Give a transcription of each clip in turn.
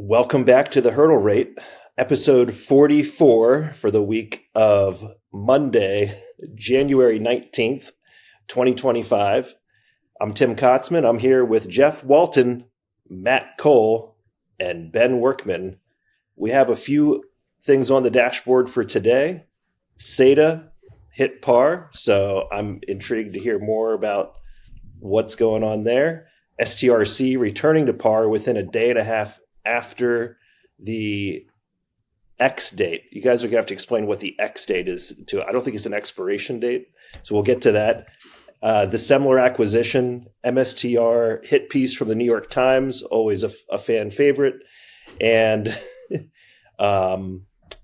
Welcome back to the Hurdle Rate, episode 44 for the week of Monday, January 19th, 2025. I'm Tim Kotzman. I'm here with Jeff Walton, Matt Cole, and Ben Workman. We have a few things on the dashboard for today. SETA hit par, so I'm intrigued to hear more about what's going on there. STRC returning to par within a day and a half after the X date. You guys are going to have to explain what the X date is to. I don't think it's an expiration date, so we'll get to that. The Semler acquisition, MSTR hit piece from the New York Times, always a fan favorite, and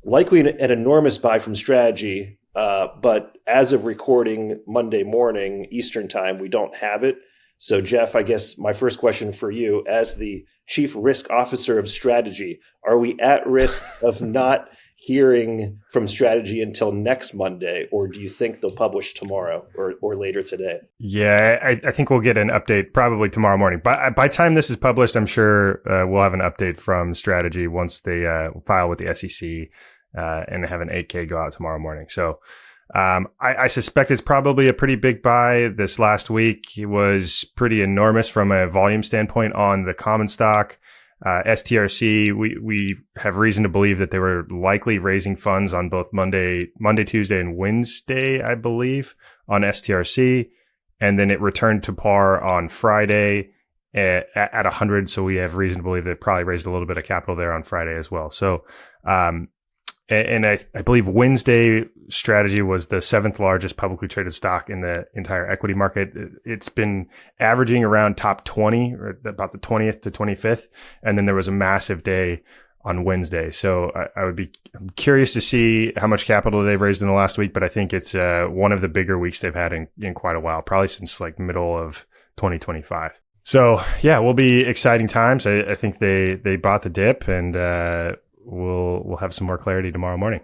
likely an enormous buy from Strategy. But as of recording Monday morning Eastern time, we don't have it. So, Jeff, I guess my first question for you, as the Chief Risk Officer of Strategy, are we at risk of not hearing from Strategy until next Monday, or do you think they'll publish tomorrow or later today? Yeah, I think we'll get an update probably tomorrow morning. By time this is published, I'm sure we'll have an update from Strategy once they file with the SEC and have an 8K go out tomorrow morning. So I suspect it's probably a pretty big buy. This last week was pretty enormous from a volume standpoint on the common stock. STRC, we have reason to believe that they were likely raising funds on both Monday, Tuesday, and Wednesday, I believe, on STRC. And then it returned to par on Friday at 100. So we have reason to believe they probably raised a little bit of capital there on Friday as well. So, and I believe Wednesday Strategy was the 7th largest publicly traded stock in the entire equity market. It's been averaging around top 20, or about the 20th to 25th. And then there was a massive day on Wednesday. So I'm curious to see how much capital they've raised in the last week, but I think it's one of the bigger weeks they've had in quite a while, probably since like middle of 2025. So yeah, will be exciting times. I think they bought the dip, and we'll have some more clarity tomorrow morning.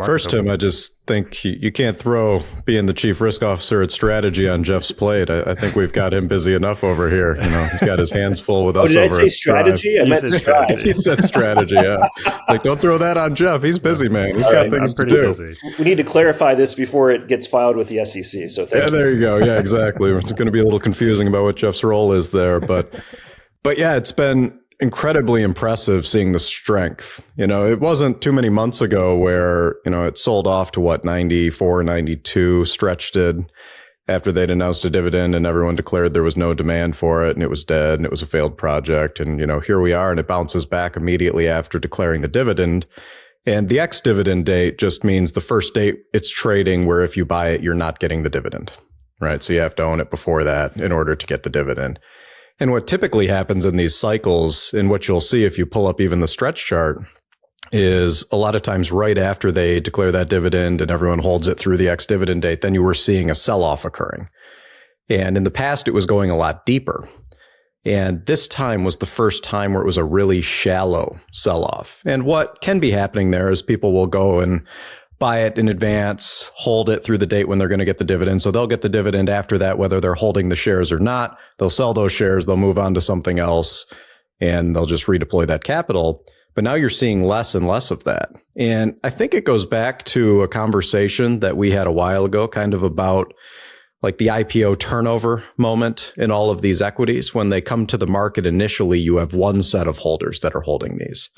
First, Tim, I just think you can't throw being the chief risk officer at Strategy on Jeff's plate. I think we've got him busy enough over here. You know, he's got his hands full with us did over I say Strategy? I meant Strategy. He said Strategy, yeah. Like, don't throw that on Jeff. He's busy, man. He's got things to do. Busy. We need to clarify this before it gets filed with the SEC. So thank you. There you go. Yeah, exactly. It's going to be a little confusing about what Jeff's role is there. But yeah, it's been incredibly impressive seeing the strength. You know, it wasn't too many months ago where, you know, it sold off to 94, 92, stretched it after they'd announced a dividend and everyone declared there was no demand for it and it was dead and it was a failed project. And, you know, here we are, and it bounces back immediately after declaring the dividend. And the ex-dividend date just means the first date it's trading, where if you buy it, you're not getting the dividend, right? So you have to own it before that in order to get the dividend. And what typically happens in these cycles, and what you'll see if you pull up even the stretch chart, is a lot of times right after they declare that dividend and everyone holds it through the ex-dividend date, then you were seeing a sell-off occurring. And in the past, it was going a lot deeper. And this time was the first time where it was a really shallow sell-off. And what can be happening there is people will go and buy it in advance, hold it through the date when they're going to get the dividend. So they'll get the dividend after that, whether they're holding the shares or not. They'll sell those shares, they'll move on to something else, and they'll just redeploy that capital. But now you're seeing less and less of that. And I think it goes back to a conversation that we had a while ago, kind of about like the IPO turnover moment in all of these equities. When they come to the market initially, you have one set of holders that are holding these.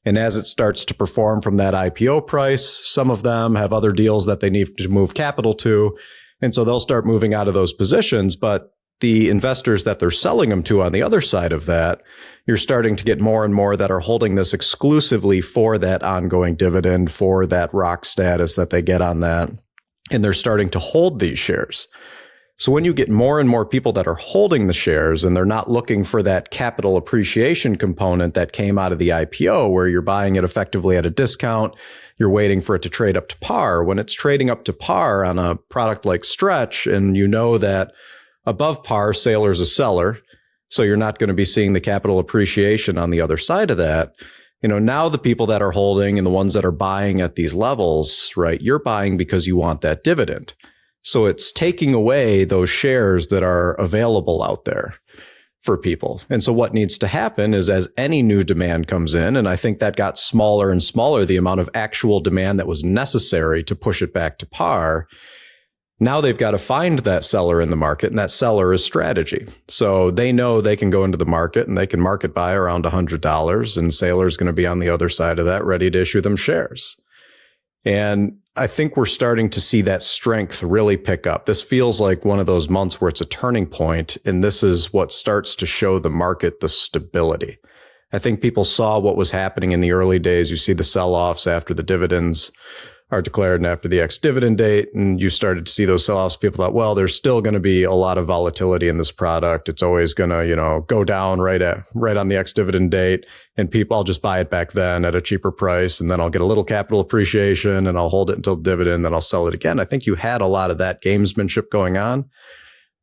And as it starts to perform from that IPO price, some of them have other deals that they need to move capital to. And so they'll start moving out of those positions. But the investors that they're selling them to on the other side of that, you're starting to get more and more that are holding this exclusively for that ongoing dividend, for that rock status that they get on that. And they're starting to hold these shares. So when you get more and more people that are holding the shares and they're not looking for that capital appreciation component that came out of the IPO, where you're buying it effectively at a discount, you're waiting for it to trade up to par. When it's trading up to par on a product like Stretch, and you know that above par, sailor's a seller, so you're not going to be seeing the capital appreciation on the other side of that. You know, now the people that are holding and the ones that are buying at these levels, right, you're buying because you want that dividend. So it's taking away those shares that are available out there. for people. And so what needs to happen is as any new demand comes in, and I think that got smaller and smaller, the amount of actual demand that was necessary to push it back to par. Now they've got to find that seller in the market, and that seller is strategy. So they know they can go into the market and they can market buy around $100, and Saylor's going to be on the other side of that, ready to issue them shares. And I think we're starting to see that strength really pick up. This feels like one of those months where it's a turning point, and this is what starts to show the market the stability. I think people saw what was happening in the early days. You see the sell-offs after the dividends are declared and after the ex-dividend date, and you started to see those sell-offs. People thought, well, there's still going to be a lot of volatility in this product. It's always going to, go down right on the ex-dividend date, and I'll just buy it back then at a cheaper price, and then I'll get a little capital appreciation, and I'll hold it until dividend, then I'll sell it again. I think you had a lot of that gamesmanship going on,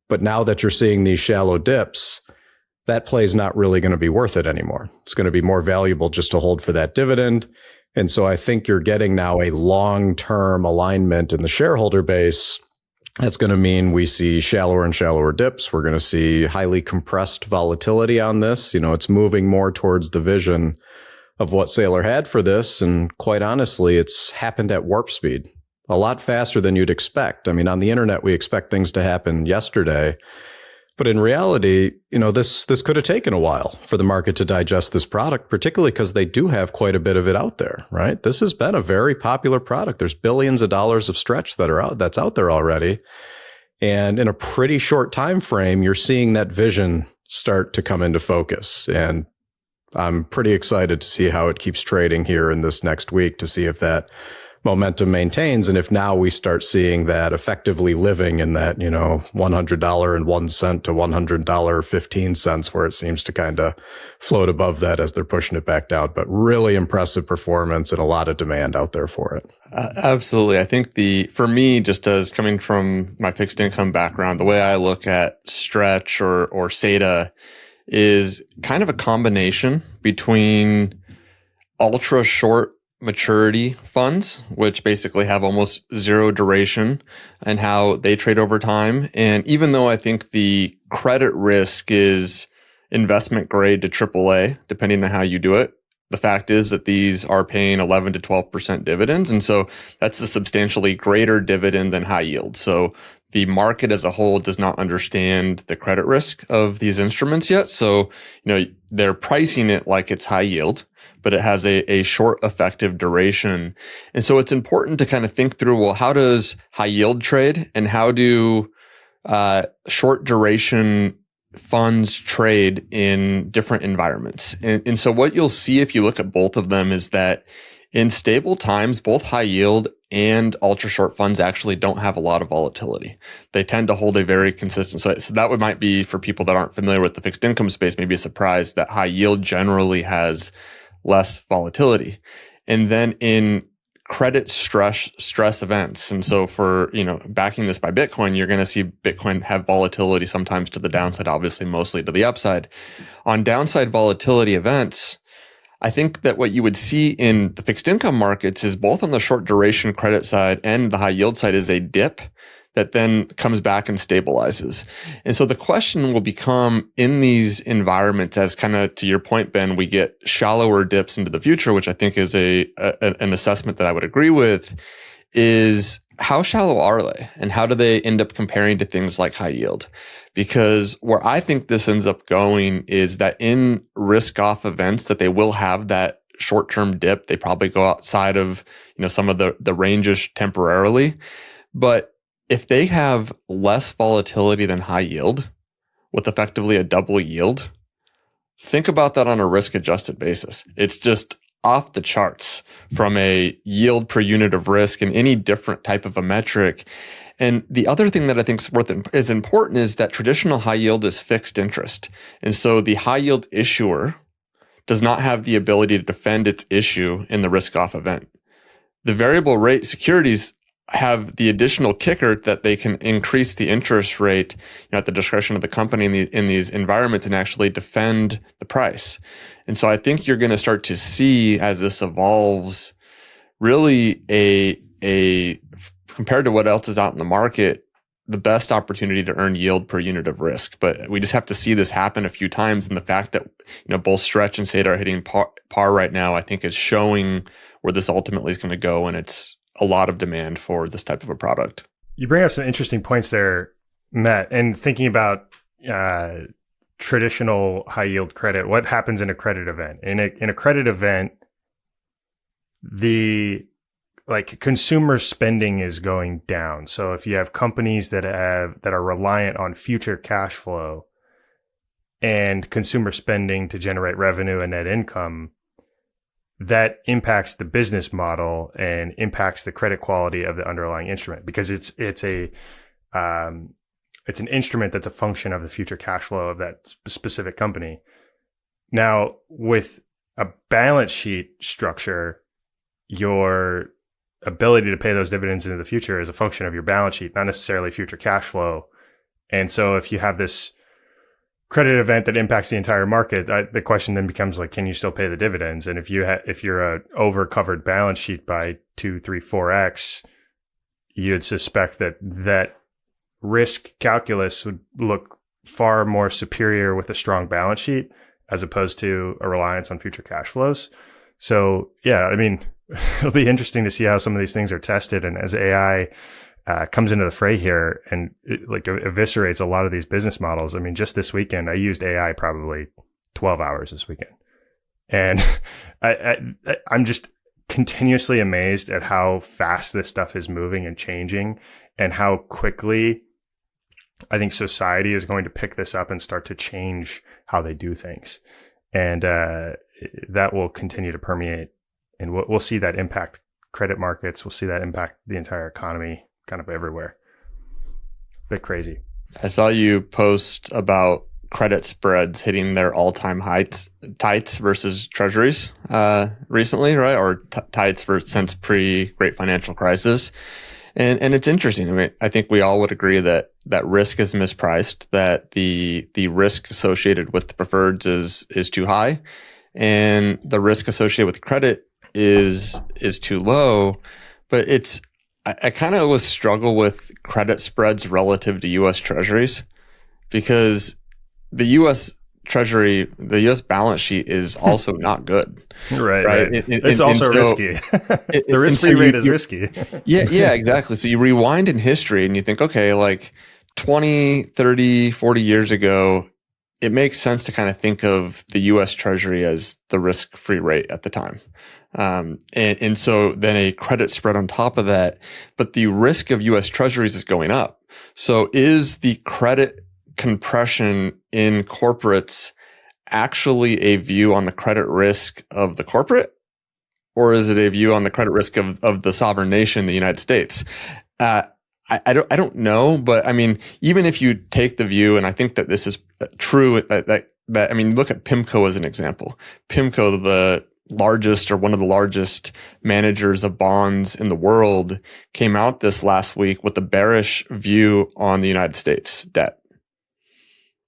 but now that you're seeing these shallow dips, that play's not really going to be worth it anymore. It's going to be more valuable just to hold for that dividend. And so I think you're getting now a long-term alignment in the shareholder base. That's going to mean we see shallower and shallower dips. We're going to see highly compressed volatility on this. It's moving more towards the vision of what Saylor had for this. And quite honestly, it's happened at warp speed, a lot faster than you'd expect. I mean, on the internet, we expect things to happen yesterday. But in reality, this could have taken a while for the market to digest this product, particularly because they do have quite a bit of it out there, right? This has been a very popular product. There's billions of dollars of stretch that's out there already. And in a pretty short time frame, you're seeing that vision start to come into focus. And I'm pretty excited to see how it keeps trading here in this next week, to see if that momentum maintains. And if now we start seeing that effectively living in that, $100.01 to $100.15, where it seems to kind of float above that as they're pushing it back down. But really impressive performance and a lot of demand out there for it. Absolutely. I think for me, just as coming from my fixed income background, the way I look at stretch or SATA is kind of a combination between ultra short maturity funds, which basically have almost zero duration, and how they trade over time. And even though I think the credit risk is investment grade to AAA, depending on how you do it, the fact is that these are paying 11 to 12% dividends. And so that's a substantially greater dividend than high yield. So the market as a whole does not understand the credit risk of these instruments yet. So, they're pricing it like it's high yield, but it has a short effective duration. And so it's important to kind of think through, well, how does high yield trade and how do short duration funds trade in different environments? And so what you'll see if you look at both of them is that in stable times, both high yield and ultra short funds actually don't have a lot of volatility. They tend to hold a very consistent. So that might be, for people that aren't familiar with the fixed income space, maybe a surprise that high yield generally has less volatility. And then in credit stress events, and so for, backing this by Bitcoin, you're going to see Bitcoin have volatility sometimes to the downside, obviously mostly to the upside. On downside volatility events, I think that what you would see in the fixed income markets is both on the short duration credit side and the high yield side is a dip that then comes back and stabilizes. And so the question will become, in these environments, as kind of to your point, Ben, we get shallower dips into the future, which I think is an assessment that I would agree with, is how shallow are they? And how do they end up comparing to things like high yield? Because where I think this ends up going is that in risk off events that they will have that short-term dip. They probably go outside of, some of the ranges temporarily. But if they have less volatility than high yield with effectively a double yield, think about that on a risk adjusted basis. It's just off the charts from a yield per unit of risk and any different type of a metric. And the other thing that I think is important is that traditional high yield is fixed interest. And so the high yield issuer does not have the ability to defend its issue in the risk off event. The variable rate securities have the additional kicker that they can increase the interest rate at the discretion of the company in these environments and actually defend the price. And so I think you're going to start to see, as this evolves, really a compared to what else is out in the market, the best opportunity to earn yield per unit of risk. But we just have to see this happen a few times. And the fact that, both Stretch and SATA are hitting par right now, I think is showing where this ultimately is going to go. And it's a lot of demand for this type of a product. You bring up some interesting points there, Matt, and thinking about traditional high yield credit. What happens in a credit event? In a credit event, the consumer spending is going down. So if you have companies that are reliant on future cash flow and consumer spending to generate revenue and net income, that impacts the business model and impacts the credit quality of the underlying instrument, because it's an instrument that's a function of the future cash flow of that specific company. Now, with a balance sheet structure, your ability to pay those dividends into the future is a function of your balance sheet, not necessarily future cash flow. And so if you have this credit event that impacts the entire market, the question then becomes can you still pay the dividends? And if you're a over covered balance sheet by 2, 3, 4x, you'd suspect that risk calculus would look far more superior with a strong balance sheet as opposed to a reliance on future cash flows. So yeah, it'll be interesting to see how some of these things are tested. And as AI comes into the fray here and eviscerates a lot of these business models. Just this weekend, I used AI probably 12 hours this weekend. And I'm just continuously amazed at how fast this stuff is moving and changing, and how quickly I think society is going to pick this up and start to change how they do things. And that will continue to permeate, and we'll see that impact credit markets. We'll see that impact the entire economy kind of everywhere. Bit crazy. I saw you post about credit spreads hitting their all-time tights versus treasuries recently, right? Or tights since pre-Great Financial Crisis. And it's interesting. I think we all would agree that risk is mispriced, that the risk associated with the preferreds is too high, and the risk associated with credit is too low. But I kind of always struggle with credit spreads relative to U.S. Treasuries, because the U.S. Treasury, the U.S. balance sheet is also not good. Right. It's also risky. The risk-free rate is risky. Yeah, exactly. So you rewind in history and you think, okay, 20, 30, 40 years ago, it makes sense to kind of think of the U.S. Treasury as the risk-free rate at the time. And so then a credit spread on top of that, but the risk of U.S. Treasuries is going up. So is the credit compression in corporates actually a view on the credit risk of the corporate, or is it a view on the credit risk of the sovereign nation, the United States? I don't know, but even if you take the view, and I think that this is true, look at PIMCO as an example. PIMCO, the largest or one of the largest managers of bonds in the world, came out this last week with a bearish view on the United States debt,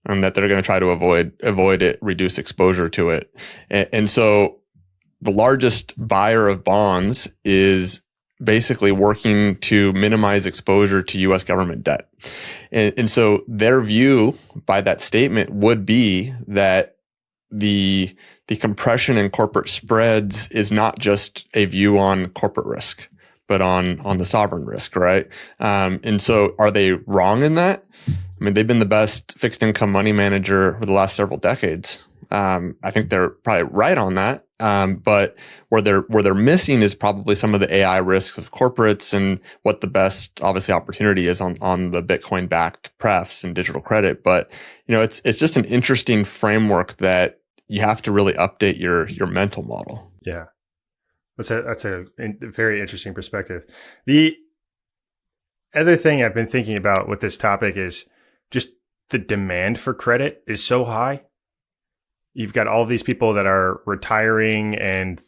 and that they're going to try to avoid it, reduce exposure to it. And so the largest buyer of bonds is basically working to minimize exposure to U.S. government debt. And so their view by that statement would be that the compression in corporate spreads is not just a view on corporate risk, but on the sovereign risk, right? And so are they wrong in that? They've been the best fixed income money manager for the last several decades. I think they're probably right on that. But where they're missing is probably some of the AI risks of corporates, and what the best obviously opportunity is on the Bitcoin backed prefs and digital credit. But it's just an interesting framework that you have to really update your mental model. Yeah, that's a very interesting perspective. The other thing I've been thinking about with this topic is just the demand for credit is so high. You've got all these people that are retiring, and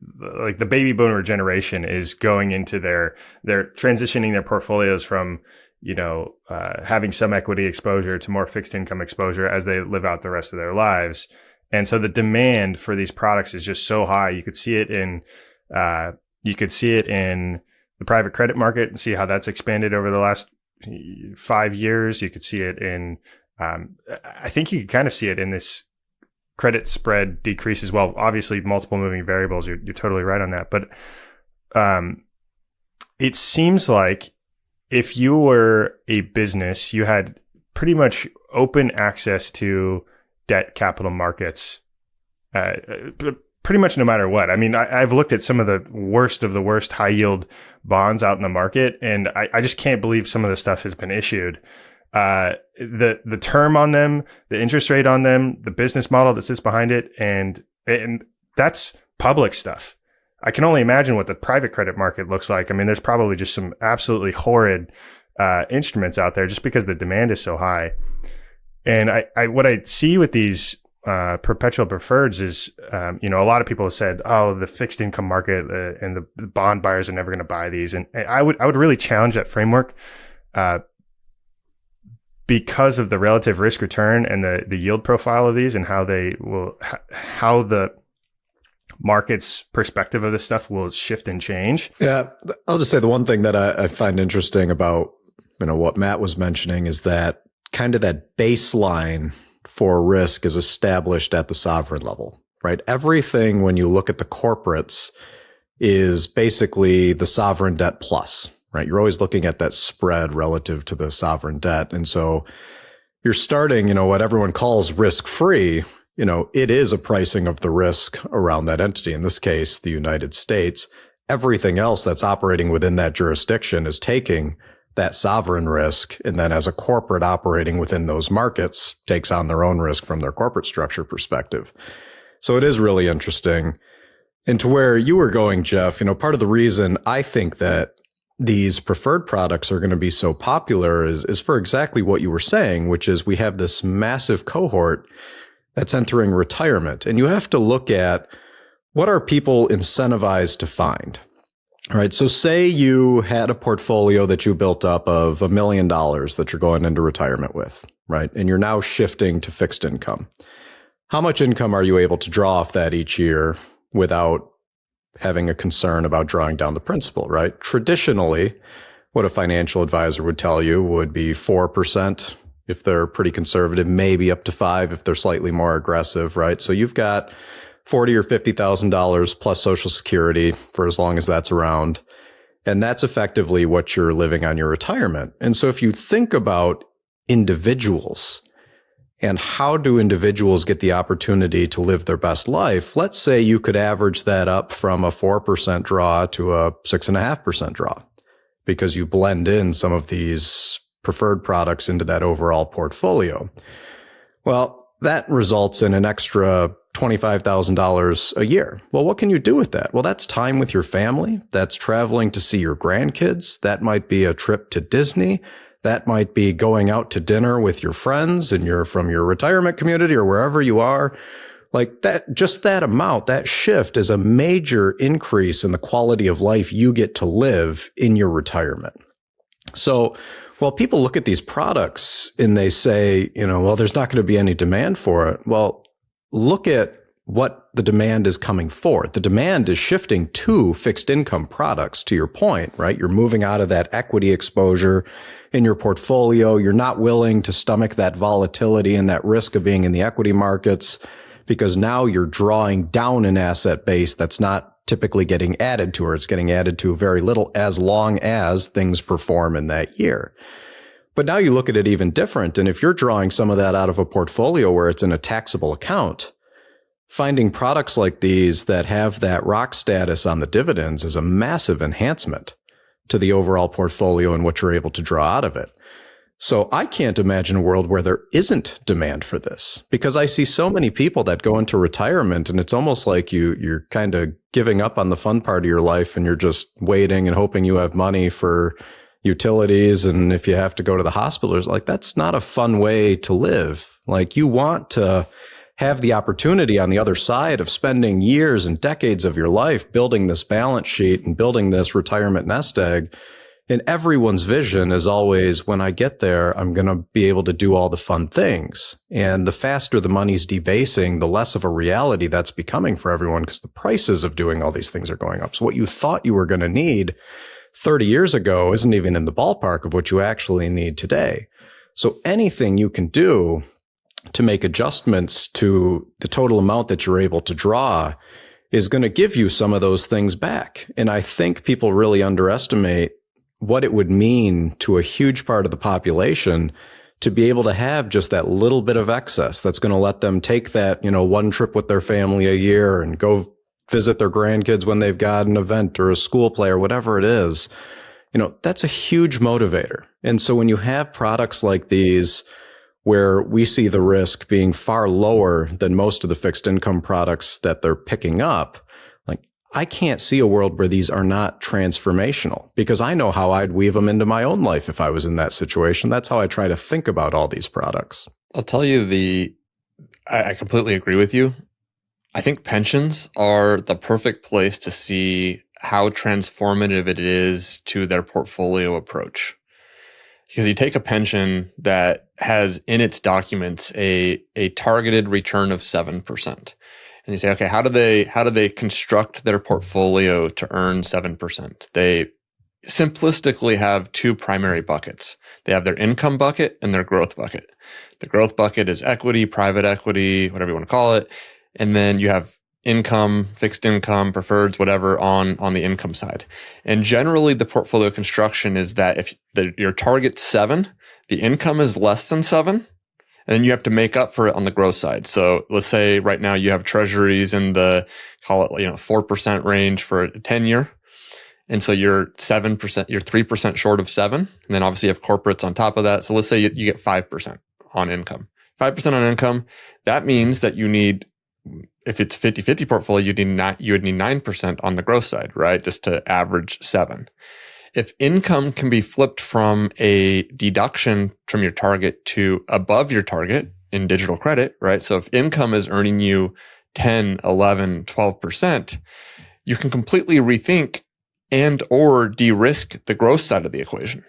the baby boomer generation is going into they're transitioning their portfolios from, having some equity exposure to more fixed income exposure as they live out the rest of their lives. And so the demand for these products is just so high. You could see it in the private credit market and see how that's expanded over the last 5 years. You could see it in, I think you could kind of see it in this credit spread decrease as well. Obviously, multiple moving variables. You're totally right on that. But it seems like if you were a business, you had pretty much open access to debt capital markets, pretty much no matter what. I mean, I've looked at some of the worst high yield bonds out in the market, and I just can't believe some of the stuff has been issued. The term on them, the interest rate on them, the business model that sits behind it, and that's public stuff. I can only imagine what the private credit market looks like. I mean, there's probably just some absolutely horrid instruments out there just because the demand is so high. And what I see with these perpetual preferreds is, a lot of people have said, oh, the fixed income market and the bond buyers are never going to buy these. And I would really challenge that framework because of the relative risk return and the yield profile of these and how the market's perspective of this stuff will shift and change. Yeah, I'll just say the one thing that I find interesting about what Matt was mentioning is that kind of that baseline for risk is established at the sovereign level, right? Everything when you look at the corporates is basically the sovereign debt plus, right? You're always looking at that spread relative to the sovereign debt. And so you're starting, what everyone calls risk-free, it is a pricing of the risk around that entity. In this case, the United States. Everything else that's operating within that jurisdiction is taking that sovereign risk, and then as a corporate operating within those markets takes on their own risk from their corporate structure perspective. So it is really interesting. And to where you were going, Jeff, part of the reason I think that these preferred products are going to be so popular is for exactly what you were saying, which is we have this massive cohort that's entering retirement. And you have to look at what are people incentivized to find. All right. So say you had a portfolio that you built up of $1 million that you're going into retirement with, right? And you're now shifting to fixed income. How much income are you able to draw off that each year without having a concern about drawing down the principal, right? Traditionally, what a financial advisor would tell you would be 4% if they're pretty conservative, maybe up to 5% if they're slightly more aggressive, right? So you've got $40,000 or $50,000 plus Social Security for as long as that's around. And that's effectively what you're living on your retirement. And so if you think about individuals and how do individuals get the opportunity to live their best life, let's say you could average that up from a 4% draw to a 6.5% draw because you blend in some of these preferred products into that overall portfolio. Well, that results in an extra $25,000 a year. Well, what can you do with that? Well, that's time with your family. That's traveling to see your grandkids. That might be a trip to Disney. That might be going out to dinner with your friends and from your retirement community or wherever you are. Like that, just that amount, that shift is a major increase in the quality of life you get to live in your retirement. So while people look at these products and they say, well, there's not going to be any demand for it. Well, look at what the demand is coming for. The demand is shifting to fixed income products, to your point, right? You're moving out of that equity exposure in your portfolio. You're not willing to stomach that volatility and that risk of being in the equity markets because now you're drawing down an asset base that's not typically getting added to, or it's getting added to very little as long as things perform in that year. But now you look at it even different. And if you're drawing some of that out of a portfolio where it's in a taxable account, finding products like these that have that rock status on the dividends is a massive enhancement to the overall portfolio and what you're able to draw out of it. So I can't imagine a world where there isn't demand for this because I see so many people that go into retirement and it's almost like you're kind of giving up on the fun part of your life and you're just waiting and hoping you have money for utilities. And if you have to go to the hospital, it's like, that's not a fun way to live. Like you want to have the opportunity on the other side of spending years and decades of your life building this balance sheet and building this retirement nest egg. And everyone's vision is always, when I get there, I'm going to be able to do all the fun things. And the faster the money's debasing, the less of a reality that's becoming for everyone because the prices of doing all these things are going up. So what you thought you were going to need 30 years ago isn't even in the ballpark of what you actually need today. So anything you can do to make adjustments to the total amount that you're able to draw is going to give you some of those things back. And I think people really underestimate what it would mean to a huge part of the population to be able to have just that little bit of excess that's going to let them take that, one trip with their family a year and go visit their grandkids when they've got an event or a school play or whatever it is. That's a huge motivator. And so when you have products like these where we see the risk being far lower than most of the fixed income products that they're picking up, like I can't see a world where these are not transformational, because I know how I'd weave them into my own life if I was in that situation. That's how I try to think about all these products. I'll tell you I completely agree with you. I think pensions are the perfect place to see how transformative it is to their portfolio approach. Because you take a pension that has in its documents a targeted return of 7%. And you say, okay, how do they construct their portfolio to earn 7%? They simplistically have two primary buckets. They have their income bucket and their growth bucket. The growth bucket is equity, private equity, whatever you want to call it. And then you have income, fixed income, preferreds, whatever on the income side. And generally the portfolio construction is that if your target's 7, the income is less than 7, and then you have to make up for it on the growth side. So let's say right now you have treasuries in the, call it 4% range for a 10-year. And so you're 7%, you're 3% short of 7. And then obviously you have corporates on top of that. So let's say you get 5% on income. 5% on income, that means that you need, if it's a 50-50 portfolio, you would need 9% on the growth side, right? Just to average 7. If income can be flipped from a deduction from your target to above your target in digital credit, right? So if income is earning you 10, 11, 12%, you can completely rethink and or de-risk the growth side of the equation.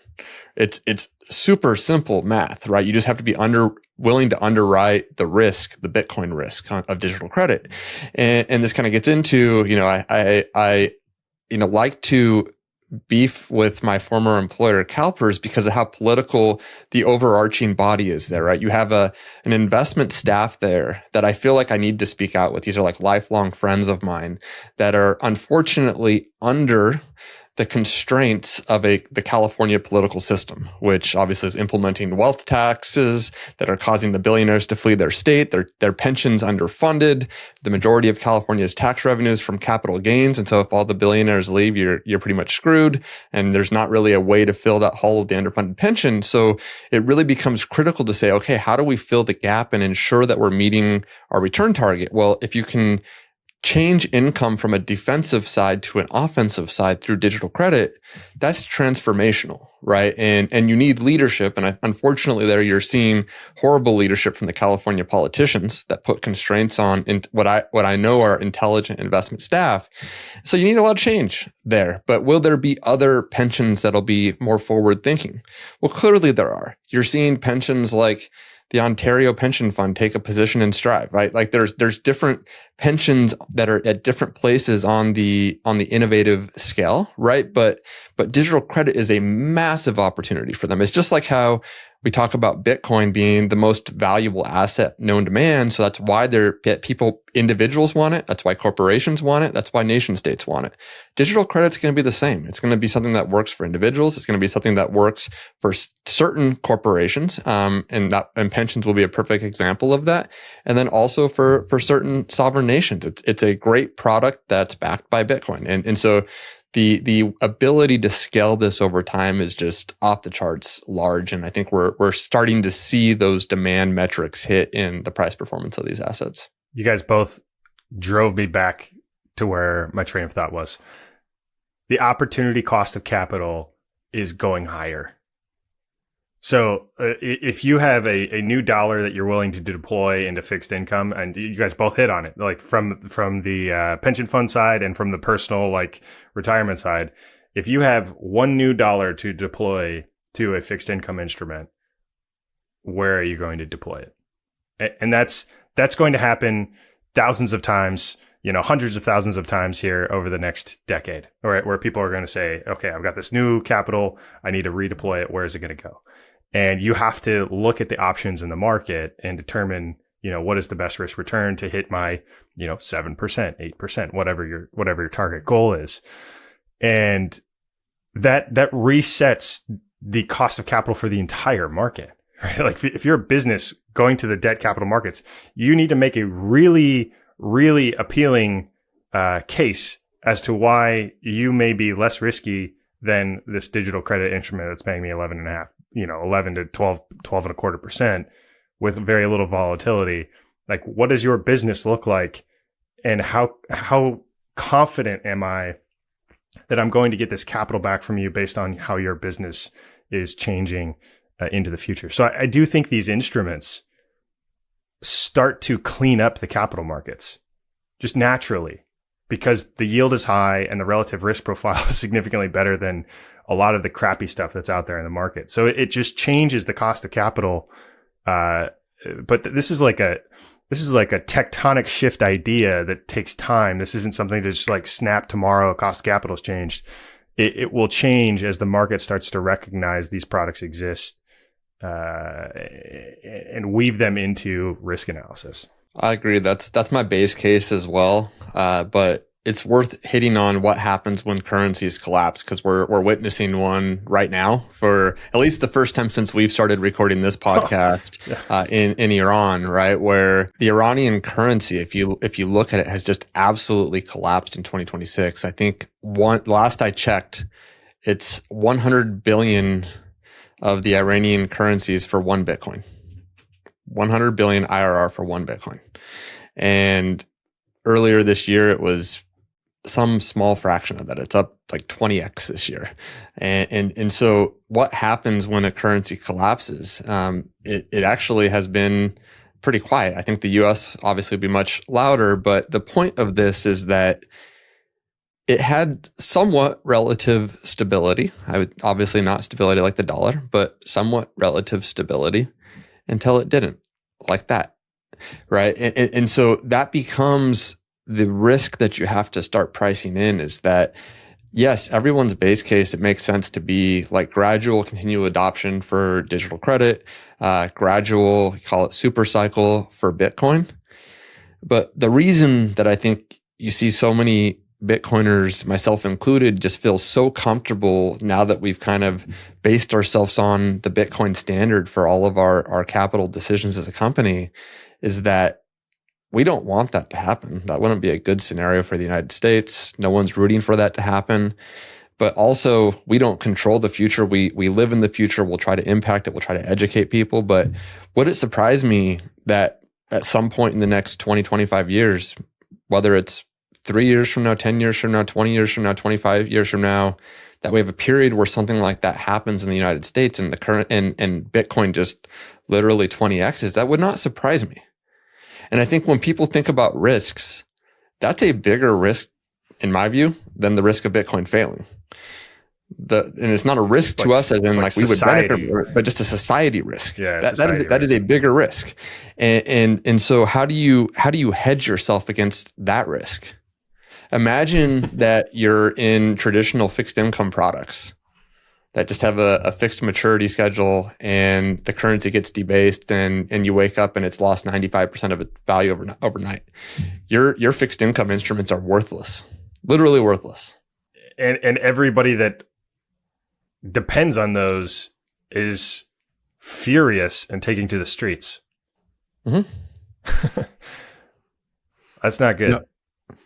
It's super simple math, right? You just have to be willing to underwrite the risk, the Bitcoin risk of digital credit. And this kind of gets into, I like to beef with my former employer, CalPERS, because of how political the overarching body is there, right? You have an investment staff there that I feel like I need to speak out with. These are like lifelong friends of mine that are unfortunately under the constraints of the California political system, which obviously is implementing wealth taxes that are causing the billionaires to flee their state, their pensions underfunded. The majority of California's tax revenues from capital gains. And so if all the billionaires leave, you're pretty much screwed. And there's not really a way to fill that hole of the underfunded pension. So it really becomes critical to say, okay, how do we fill the gap and ensure that we're meeting our return target? Well, if you can change income from a defensive side to an offensive side through digital credit, that's transformational, right? And you need leadership. And unfortunately there you're seeing horrible leadership from the California politicians that put constraints on what I know are intelligent investment staff. So you need a lot of change there. But will there be other pensions that'll be more forward thinking? Well, clearly there are. You're seeing pensions like the Ontario Pension Fund take a position in Strive, right? Like there's different pensions that are at different places on the innovative scale, right? But digital credit is a massive opportunity for them. It's just like how we talk about Bitcoin being the most valuable asset known to man. So that's why individuals want it. That's why corporations want it. That's why nation states want it. Digital credit's going to be the same. It's going to be something that works for individuals. It's going to be something that works for certain corporations. And pensions will be a perfect example of that. And then also for certain sovereign nations. It's a great product that's backed by Bitcoin. And so the ability to scale this over time is just off the charts large. And I think we're starting to see those demand metrics hit in the price performance of these assets. You guys both drove me back to where my train of thought was. The opportunity cost of capital is going higher. So if you have a new dollar that you're willing to deploy into fixed income, and you guys both hit on it, like from the pension fund side and from the personal like retirement side, if you have one new dollar to deploy to a fixed income instrument, where are you going to deploy it? And that's going to happen thousands of times, hundreds of thousands of times here over the next decade, right? Where people are going to say, okay, I've got this new capital. I need to redeploy it. Where is it going to go? And you have to look at the options in the market and determine, what is the best risk return to hit my, 7%, 8%, whatever your target goal is. And that resets the cost of capital for the entire market, right? Like if you're a business going to the debt capital markets, you need to make a really, really appealing case as to why you may be less risky than this digital credit instrument that's paying me 11 to 12.25% with very little volatility. Like, what does your business look like, and how confident am I that I'm going to get this capital back from you based on how your business is changing into the future? So I do think these instruments start to clean up the capital markets just naturally, because the yield is high and the relative risk profile is significantly better than a lot of the crappy stuff that's out there in the market. So it just changes the cost of capital. But this is like a tectonic shift idea that takes time. This isn't something to just like snap tomorrow. Cost of capital's changed. It will change as the market starts to recognize these products exist and weave them into risk analysis. I agree. That's my base case as well. But it's worth hitting on what happens when currencies collapse, because we're witnessing one right now for at least the first time since we've started recording this podcast in Iran, right? Where the Iranian currency, if you look at it, has just absolutely collapsed in 2026. I think last I checked, it's 100 billion of the Iranian currencies for one Bitcoin. 100 billion IRR for one Bitcoin. And earlier this year, it was some small fraction of that. It's up like 20x this year. And so what happens when a currency collapses? It actually has been pretty quiet. I think the US obviously would be much louder, but the point of this is that it had somewhat relative stability. Obviously not stability like the dollar, but somewhat relative stability until it didn't, like that, right? And so that becomes the risk that you have to start pricing in, is that, yes, everyone's base case, it makes sense to be like gradual continual adoption for digital credit, gradual, call it super cycle for Bitcoin. But the reason that I think you see so many Bitcoiners, myself included, just feel so comfortable now that we've kind of based ourselves on the Bitcoin standard for all of our capital decisions as a company, is that we don't want that to happen. That wouldn't be a good scenario for the United States. No one's rooting for that to happen. But also, we don't control the future. We live in the future. We'll try to impact it. We'll try to educate people. But would it surprise me that at some point in the next 20, 25 years, whether it's 3 years from now, 10 years from now, 20 years from now, 25 years from now, that we have a period where something like that happens in the United States and the current and Bitcoin just literally 20x's? That would not surprise me. And I think when people think about risks, that's a bigger risk, in my view, than the risk of Bitcoin failing. And it's not a risk to us as in like we would benefit, but just a society risk. Yeah, that is a bigger risk. And so how do you hedge yourself against that risk? Imagine that you're in traditional fixed income products that just have a fixed maturity schedule, and the currency gets debased, and you wake up and it's lost 95% of its value overnight. Your fixed income instruments are worthless, literally worthless. And everybody that depends on those is furious and taking to the streets. Mm-hmm. That's not good.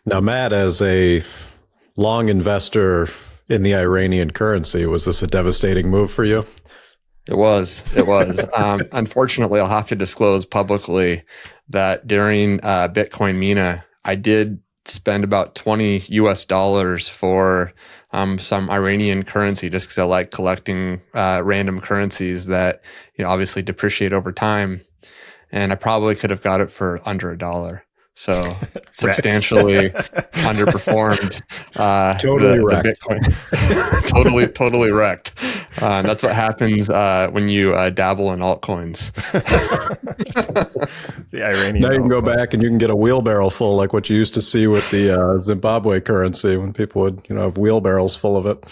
Now, Matt, as a long investor in the Iranian currency, was this a devastating move for you? It was. Unfortunately, I'll have to disclose publicly that during Bitcoin Mina, I did spend about $20 US for some Iranian currency, just because I like collecting random currencies that obviously depreciate over time. And I probably could have got it for under $1. So substantially underperformed the Bitcoin. Totally wrecked. That's what happens when you dabble in altcoins. The Iranian. Now you can go back and you can get a wheelbarrow full, like what you used to see with the Zimbabwe currency when people would, have wheelbarrows full of it.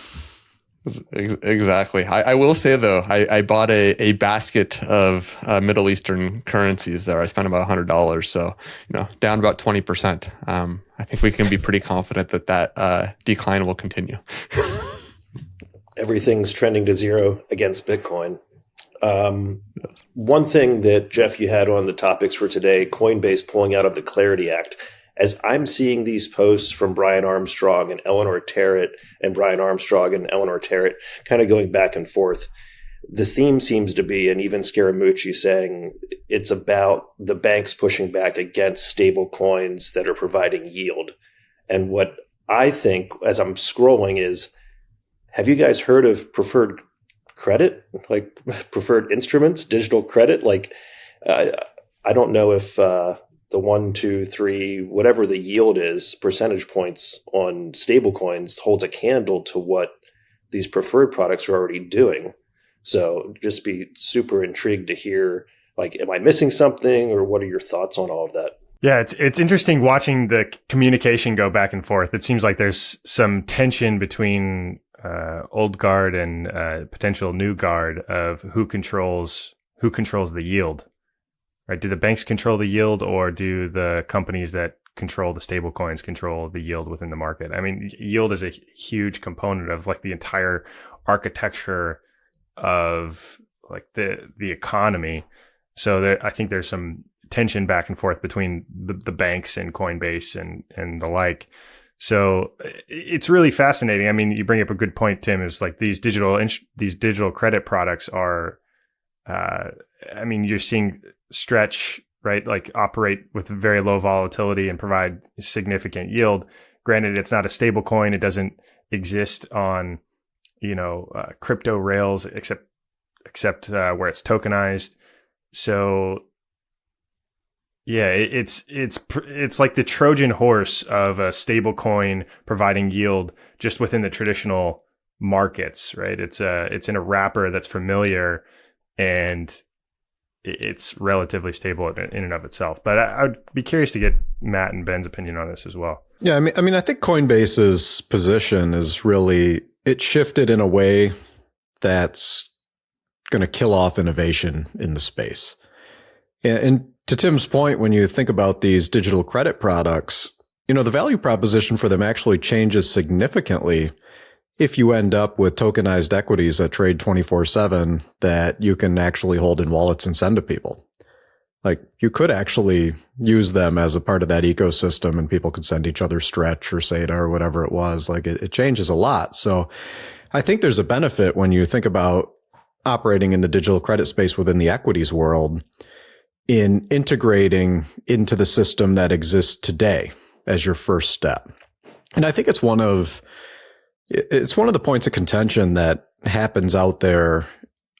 Exactly. I will say though, I bought a basket of Middle Eastern currencies there. I spent about $100, so down about 20%. I think we can be pretty confident that decline will continue. Everything's trending to zero against Bitcoin. One thing that, Jeff, you had on the topics for today, Coinbase pulling out of the Clarity Act. As I'm seeing these posts from Brian Armstrong and Eleanor Terrett and Brian Armstrong and Eleanor Terrett kind of going back and forth, the theme seems to be, and even Scaramucci saying, it's about the banks pushing back against stable coins that are providing yield. And what I think as I'm scrolling is, have you guys heard of preferred credit, like preferred instruments, digital credit? Like, I don't know if the 1, 2, 3, whatever the yield is, percentage points on stable coins holds a candle to what these preferred products are already doing. So just be super intrigued to hear, like, am I missing something, or what are your thoughts on all of that? Yeah, it's interesting watching the communication go back and forth. It seems like there's some tension between old guard and potential new guard of who controls the yield. Right? Do the banks control the yield, or do the companies that control the stable coins control the yield within the market? I mean, yield is a huge component of like the entire architecture of like the economy. So I think there's some tension back and forth between the banks and Coinbase and the like. So it's really fascinating. I mean, you bring up a good point, Tim, is like these digital credit products are, I mean, you're seeing Stretch, right? Like operate with very low volatility and provide significant yield. Granted, it's not a stable coin. It doesn't exist on, crypto rails except where it's tokenized. So yeah, it's like the Trojan horse of a stable coin providing yield just within the traditional markets, right? It's in a wrapper that's familiar and it's relatively stable in and of itself. But I would be curious to get Matt and Ben's opinion on this as well. Yeah, I mean, I think Coinbase's position is really, it shifted in a way that's going to kill off innovation in the space. And to Tim's point, when you think about these digital credit products, the value proposition for them actually changes significantly if you end up with tokenized equities that trade 24/7 that you can actually hold in wallets and send to people. Like, you could actually use them as a part of that ecosystem and people could send each other Stretch or SATA or whatever it was. Like, it changes a lot. So I think there's a benefit when you think about operating in the digital credit space within the equities world in integrating into the system that exists today as your first step. And I think it's one of the points of contention that happens out there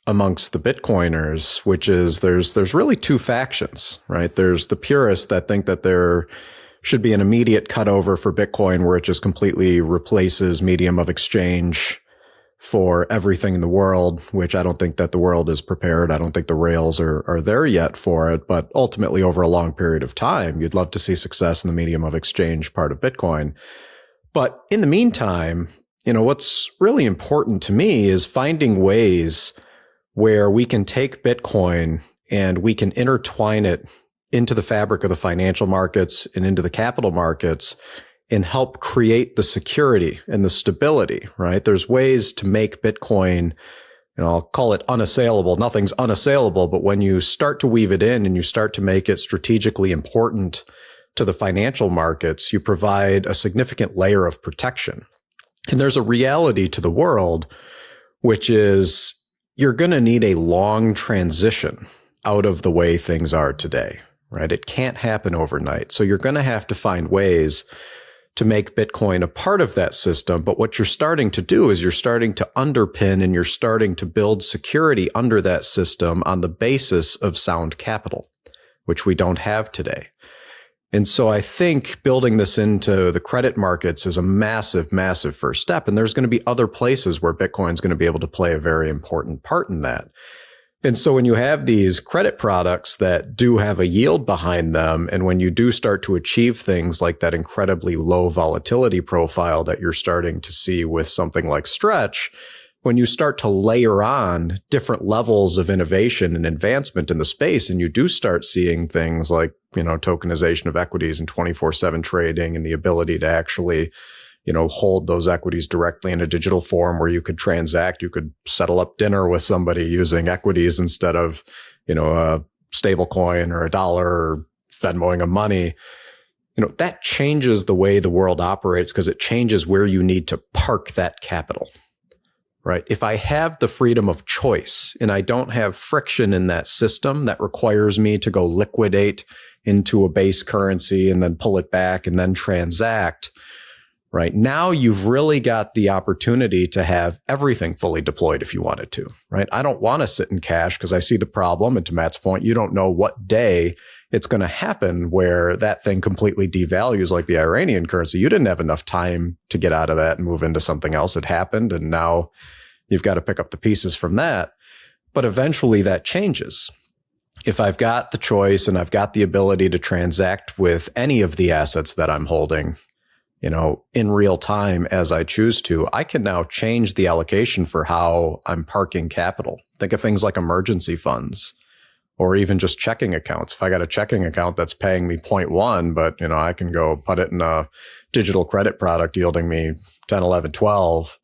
amongst the Bitcoiners, which is there's really two factions, right? There's the purists that think that there should be an immediate cutover for Bitcoin where it just completely replaces medium of exchange for everything in the world, which I don't think that the world is prepared. I don't think the rails are there yet for it, but ultimately over a long period of time, you'd love to see success in the medium of exchange part of Bitcoin. But in the meantime, what's really important to me is finding ways where we can take Bitcoin and we can intertwine it into the fabric of the financial markets and into the capital markets and help create the security and the stability, right? There's ways to make Bitcoin, I'll call it unassailable. Nothing's unassailable, but when you start to weave it in and you start to make it strategically important to the financial markets, you provide a significant layer of protection. And there's a reality to the world, which is you're going to need a long transition out of the way things are today, right? It can't happen overnight. So you're going to have to find ways to make Bitcoin a part of that system. But what you're starting to do is you're starting to underpin and you're starting to build security under that system on the basis of sound capital, which we don't have today. And so I think building this into the credit markets is a massive, massive first step. And there's going to be other places where Bitcoin's going to be able to play a very important part in that. And so when you have these credit products that do have a yield behind them, and when you do start to achieve things like that incredibly low volatility profile that you're starting to see with something like Stretch, when you start to layer on different levels of innovation and advancement in the space, and you do start seeing things like, tokenization of equities and 24/7 trading and the ability to actually, hold those equities directly in a digital form where you could transact, you could settle up dinner with somebody using equities instead of, a stable coin or a dollar or Venmoing of money. That changes the way the world operates because it changes where you need to park that capital. Right? If I have the freedom of choice and I don't have friction in that system that requires me to go liquidate into a base currency and then pull it back and then transact, right? Now you've really got the opportunity to have everything fully deployed if you wanted to, right? I don't want to sit in cash because I see the problem. And to Matt's point, you don't know what day it's going to happen where that thing completely devalues like the Iranian currency. You didn't have enough time to get out of that and move into something else. It happened. And now you've got to pick up the pieces from that. But eventually that changes. If I've got the choice and I've got the ability to transact with any of the assets that I'm holding, in real time as I choose to, I can now change the allocation for how I'm parking capital. Think of things like emergency funds or even just checking accounts. If I got a checking account that's paying me 0.1, but, I can go put it in a digital credit product yielding me 10, 11, 12.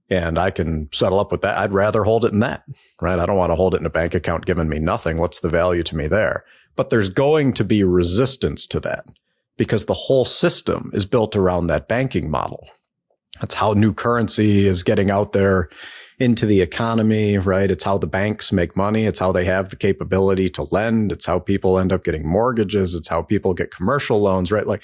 And I can settle up with that. I'd rather hold it in that, right? I don't want to hold it in a bank account giving me nothing. What's the value to me there? But there's going to be resistance to that because the whole system is built around that banking model. That's how new currency is getting out there into the economy, right? It's how the banks make money. It's how they have the capability to lend. It's how people end up getting mortgages. It's how people get commercial loans, right? Like,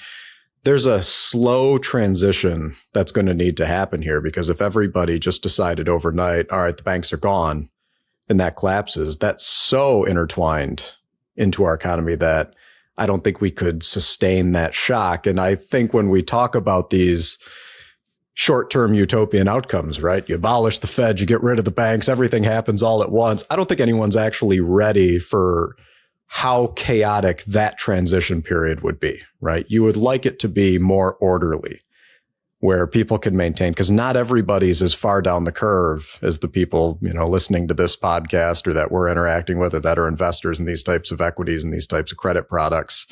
there's a slow transition that's going to need to happen here because if everybody just decided overnight, all right, the banks are gone and that collapses, that's so intertwined into our economy that I don't think we could sustain that shock. And I think when we talk about these short-term utopian outcomes, right? You abolish the Fed, you get rid of the banks, everything happens all at once. I don't think anyone's actually ready for how chaotic that transition period would be, right? You would like it to be more orderly where people can maintain, because not everybody's as far down the curve as the people, listening to this podcast or that we're interacting with or that are investors in these types of equities and these types of credit products.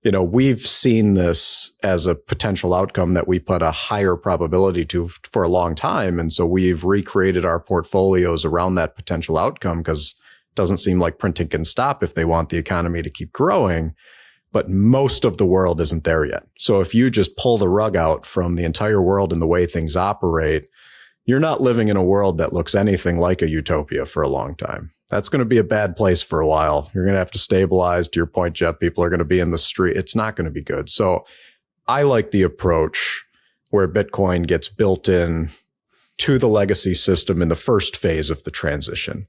We've seen this as a potential outcome that we put a higher probability to for a long time. And so we've recreated our portfolios around that potential outcome because doesn't seem like printing can stop if they want the economy to keep growing, but most of the world isn't there yet. So if you just pull the rug out from the entire world and the way things operate, you're not living in a world that looks anything like a utopia for a long time. That's going to be a bad place for a while. You're going to have to stabilize. To your point, Jeff, people are going to be in the street. It's not going to be good. So I like the approach where Bitcoin gets built in to the legacy system in the first phase of the transition.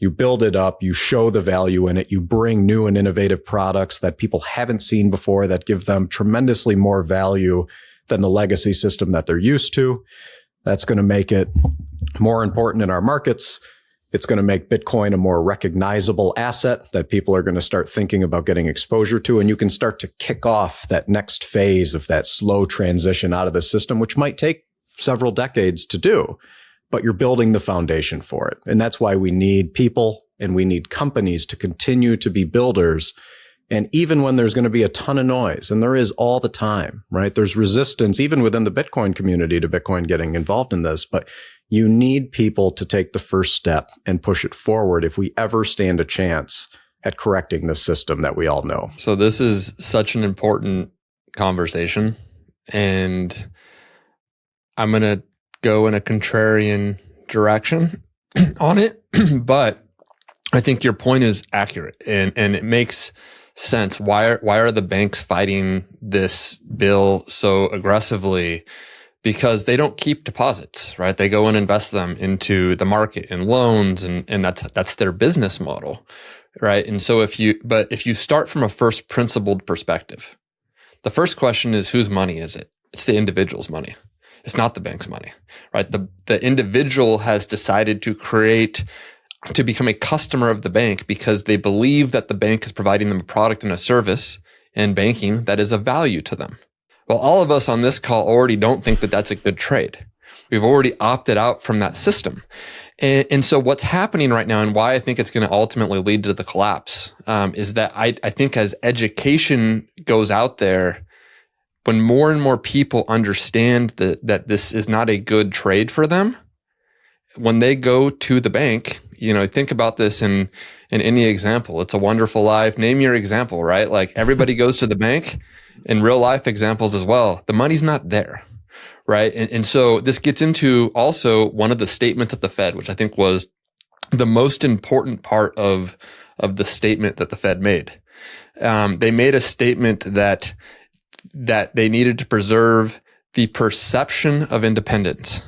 You build it up, you show the value in it, you bring new and innovative products that people haven't seen before that give them tremendously more value than the legacy system that they're used to. That's going to make it more important in our markets. It's going to make Bitcoin a more recognizable asset that people are going to start thinking about getting exposure to. And you can start to kick off that next phase of that slow transition out of the system, which might take several decades to do. But you're building the foundation for it. And that's why we need people and we need companies to continue to be builders. And even when there's going to be a ton of noise, and there is all the time, right? There's resistance even within the Bitcoin community to Bitcoin getting involved in this, but you need people to take the first step and push it forward if we ever stand a chance at correcting the system that we all know. So this is such an important conversation, and I'm going to go in a contrarian direction on it, but I think your point is accurate and it makes sense. Why are the banks fighting this bill so aggressively? Because they don't keep deposits, right? They go and invest them into the market and loans, and that's their business model, right? And so if you start from a first principled perspective, The first question is, whose money is it? It's the individual's money. It's not the bank's money, right? The individual has decided to become a customer of the bank because they believe that the bank is providing them a product and a service in banking that is of value to them. Well, all of us on this call already don't think that that's a good trade. We've already opted out from that system. And so what's happening right now, and why I think it's going to ultimately lead to the collapse, is that I think as education goes out there, when more and more people understand that this is not a good trade for them, when they go to the bank, think about this in any example. It's a Wonderful Life. Name your example, right? Like everybody goes to the bank, in real life examples as well. The money's not there. Right. And so this gets into also one of the statements at the Fed, which I think was the most important part of the statement that the Fed made. They made a statement that they needed to preserve the perception of independence.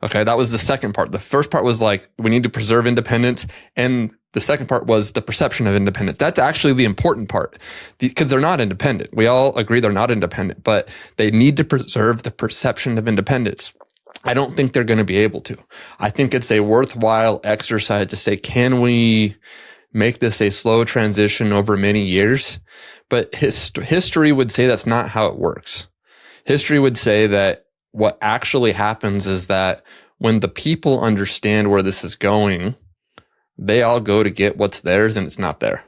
Okay, that was the second part. The first part was like, we need to preserve independence. And the second part was the perception of independence. That's actually the important part because they're not independent. We all agree they're not independent, but they need to preserve the perception of independence. I don't think they're going to be able to. I think it's a worthwhile exercise to say, can we make this a slow transition over many years? But history would say that's not how it works. History would say that what actually happens is that when the people understand where this is going, they all go to get what's theirs and it's not there.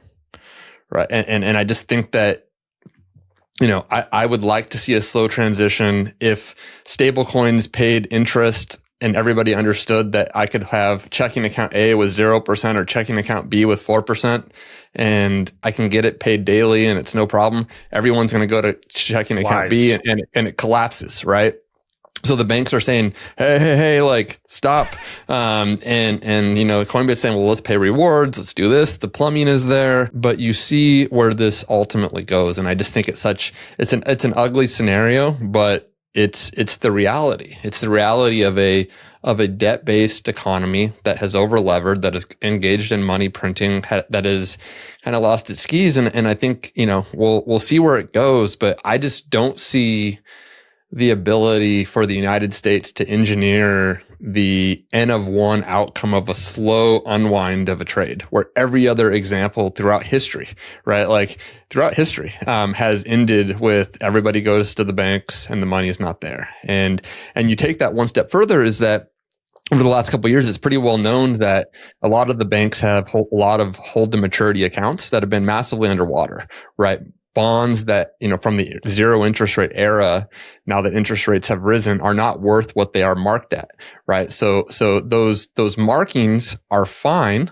Right. And I just think that, I would like to see a slow transition. If stablecoins paid interest and everybody understood that I could have checking account A with 0% or checking account B with 4%, and I can get it paid daily and it's no problem, everyone's going to go to checking account B and it collapses. Right. So the banks are saying, hey, like stop. And Coinbase saying, well, let's pay rewards. Let's do this. The plumbing is there, but you see where this ultimately goes. And I just think it's an ugly scenario, but it's the reality. It's the reality of a debt-based economy that has over-levered, that is engaged in money printing, that is kind of lost its skis. And I think, we'll see where it goes, but I just don't see the ability for the United States to engineer the N of one outcome of a slow unwind of a trade, where every other example throughout history, right? Like throughout history, has ended with everybody goes to the banks and the money is not there. And you take that one step further, is that over the last couple of years, it's pretty well known that a lot of the banks have a lot of hold to maturity accounts that have been massively underwater, right? Bonds that, from the zero interest rate era, now that interest rates have risen, are not worth what they are marked at, right? So those markings are fine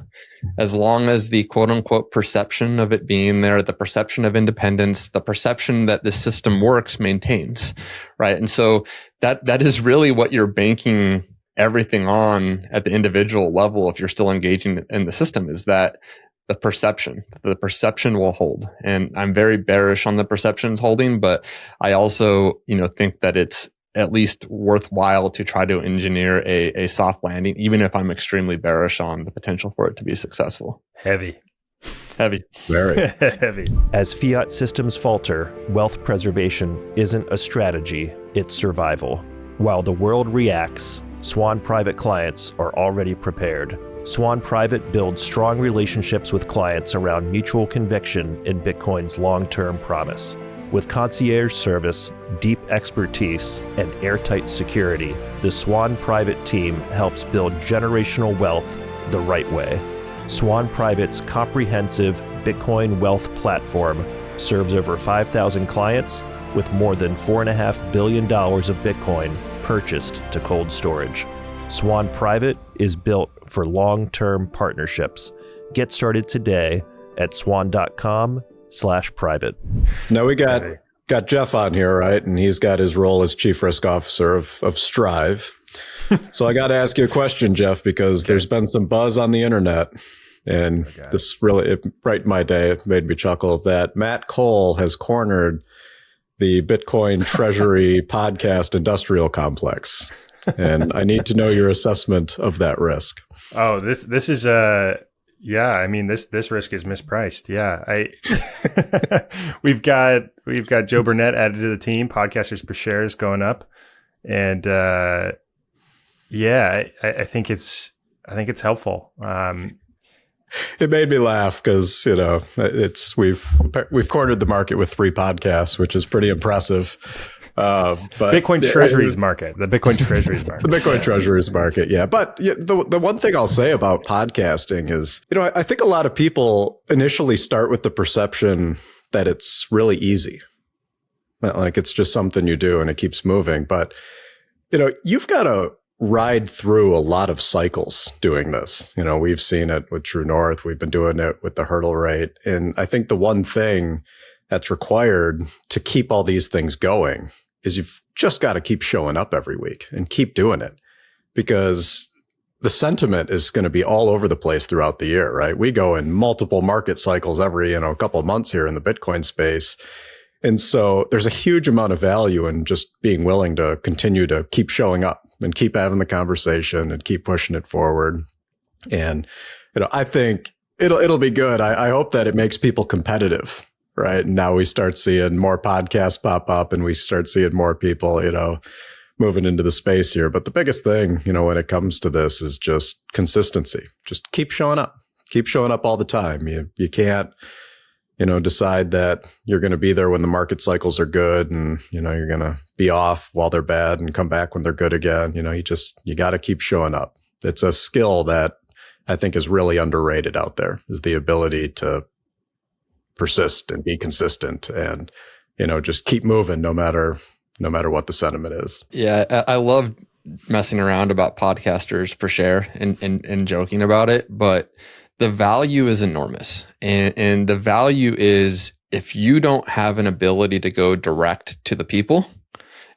as long as the quote unquote perception of it being there, the perception of independence, the perception that the system works maintains, right? And so that is really what you're banking everything on at the individual level. If you're still engaging in the system, is that the perception will hold. And I'm very bearish on the perceptions holding, but I also, think that it's at least worthwhile to try to engineer a soft landing, even if I'm extremely bearish on the potential for it to be successful. Heavy. Very heavy. As fiat systems falter, wealth preservation isn't a strategy, it's survival. While the world reacts, Swan Private clients are already prepared. Swan Private builds strong relationships with clients around mutual conviction in Bitcoin's long-term promise. With concierge service, deep expertise, and airtight security, the Swan Private team helps build generational wealth the right way. Swan Private's comprehensive Bitcoin wealth platform serves over 5,000 clients with more than $4.5 billion of Bitcoin purchased to cold storage. Swan Private is built for long-term partnerships. Get started today at swan.com/private. Now we got Jeff on here, right? And he's got his role as Chief Risk Officer of Strive. So I got to ask you a question, Jeff, because there's been some buzz on the internet, and this really brightened my day. It made me chuckle that Matt Cole has cornered the Bitcoin Treasury podcast industrial complex. And I need to know your assessment of that risk. Oh, this is Yeah, I mean this risk is mispriced. Yeah, we've got Joe Burnett added to the team. Podcasters per share is going up, and yeah, I think it's helpful. It made me laugh because we've cornered the market with 3 podcasts, which is pretty impressive. But Bitcoin Treasuries market, the Bitcoin Treasuries market, the Bitcoin Treasuries market, yeah. But the one thing I'll say about podcasting is, I think a lot of people initially start with the perception that it's really easy, like it's just something you do and it keeps moving. But you've got to ride through a lot of cycles doing this. We've seen it with True North. We've been doing it with the hurdle rate. And I think the one thing that's required to keep all these things going is you've just got to keep showing up every week and keep doing it, because the sentiment is going to be all over the place throughout the year, right? We go in multiple market cycles every, couple of months here in the Bitcoin space. And so there's a huge amount of value in just being willing to continue to keep showing up and keep having the conversation and keep pushing it forward. And, I think it'll be good. I hope that it makes people competitive, right? And now we start seeing more podcasts pop up and we start seeing more people, moving into the space here. But the biggest thing, when it comes to this is just consistency. Just keep showing up all the time. You can't, decide that you're going to be there when the market cycles are good and, you're going to be off while they're bad and come back when they're good again. You got to keep showing up. It's a skill that I think is really underrated out there, is the ability to persist and be consistent and, just keep moving no matter what the sentiment is. Yeah. I love messing around about podcasters per share and joking about it, but the value is enormous. And the value is, if you don't have an ability to go direct to the people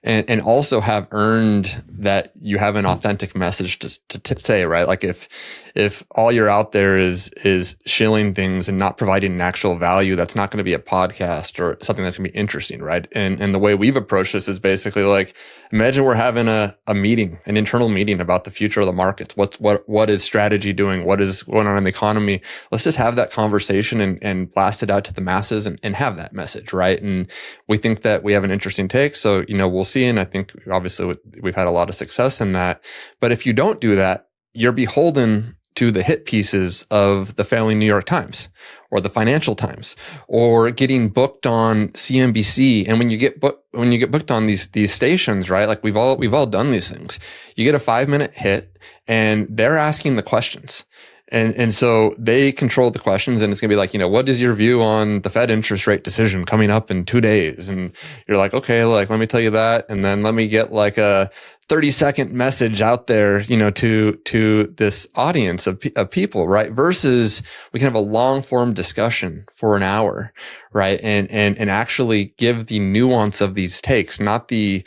and also have earned that you have an authentic message to say, right? Like if all you're out there is shilling things and not providing an actual value, that's not going to be a podcast or something that's going to be interesting, right? And the way we've approached this is basically like, imagine we're having a meeting, an internal meeting about the future of the markets. What is strategy doing? What is going on in the economy? Let's just have that conversation and blast it out to the masses and have that message, right? And we think that we have an interesting take. So, we'll see. And I think obviously we've had a lot of success in that. But if you don't do that, you're beholden to the hit pieces of the failing New York Times or the Financial Times, or getting booked on CNBC. And when you get booked on these stations, right? Like we've all done these things. You get a 5-minute hit and they're asking the questions. And so they control the questions, and it's going to be like, what is your view on the Fed interest rate decision coming up in 2 days? And you're like, okay, like, let me tell you that. And then let me get like a 30-second message out there, to this audience of people, right? Versus we can have a long form discussion for an hour, right? And actually give the nuance of these takes, not the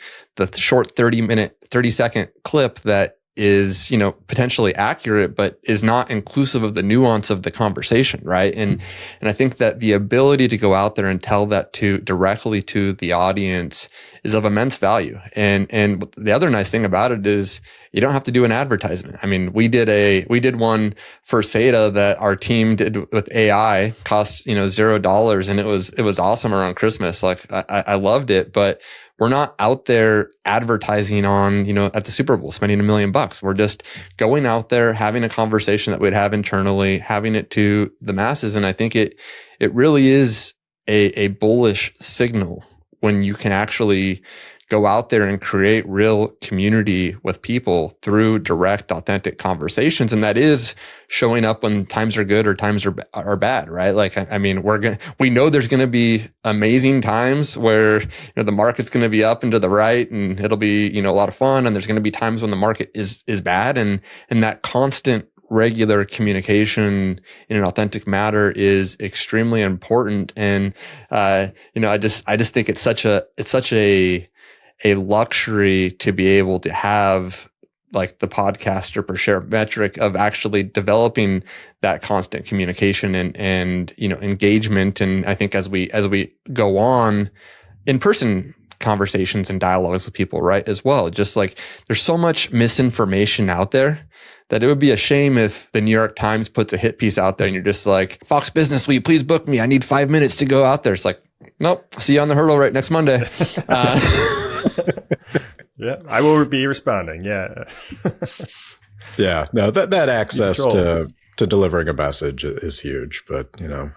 short 30-second clip that is, potentially accurate, but is not inclusive of the nuance of the conversation, right? And I think that the ability to go out there and tell that directly to the audience is of immense value. And the other nice thing about it is you don't have to do an advertisement. I mean, we did one for SATA that our team did with AI, cost, $0. And it was awesome around Christmas. Like I loved it, but we're not out there advertising on, at the Super Bowl, spending $1 million. We're just going out there, having a conversation that we'd have internally, having it to the masses. And I think it really is a bullish signal when you can actually go out there and create real community with people through direct, authentic conversations. And that is showing up when times are good or times are bad, right? Like, I mean, we know there's going to be amazing times where, the market's going to be up and to the right and it'll be, a lot of fun. And there's going to be times when the market is bad. And that constant regular communication in an authentic manner is extremely important. And, I just think it's such a luxury to be able to have like the podcaster per share metric of actually developing that constant communication and engagement. And I think as we go on, in-person conversations and dialogues with people, right? As well. Just like there's so much misinformation out there that it would be a shame if the New York Times puts a hit piece out there and you're just like, Fox Business, will you please book me? I need 5 minutes to go out there. It's like, nope, see you on the hurdle right next Monday. Yeah, I will be responding. Yeah. Yeah, no, that access to delivering a message is huge. But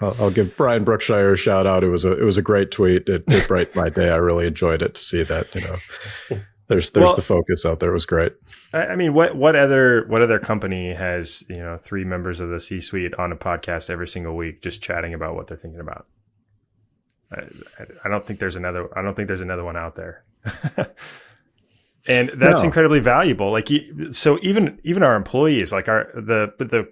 I'll give Brian Brookshire a shout out. It was a great tweet. It brightened my day. I really enjoyed it to see that. There's the focus out there. It was great. I mean, what other company has 3 members of the C-suite on a podcast every single week just chatting about what they're thinking about? I don't think there's another one out there. And that's incredibly valuable. Like, so even our employees, like the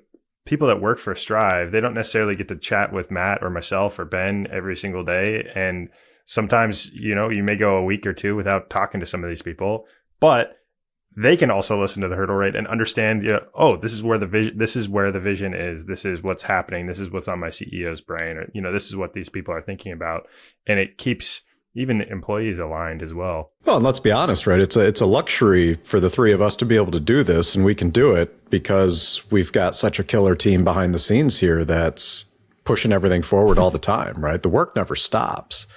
people that work for Strive, they don't necessarily get to chat with Matt or myself or Ben every single day. And sometimes, you may go a week or 2 without talking to some of these people, but they can also listen to the hurdle rate and understand, this is where the vision is. This is what's happening. This is what's on my CEO's brain, or, this is what these people are thinking about. And it keeps even the employees aligned as well. Well, and let's be honest, right? It's a luxury for the 3 of us to be able to do this, and we can do it because we've got such a killer team behind the scenes here that's pushing everything forward all the time, right? The work never stops.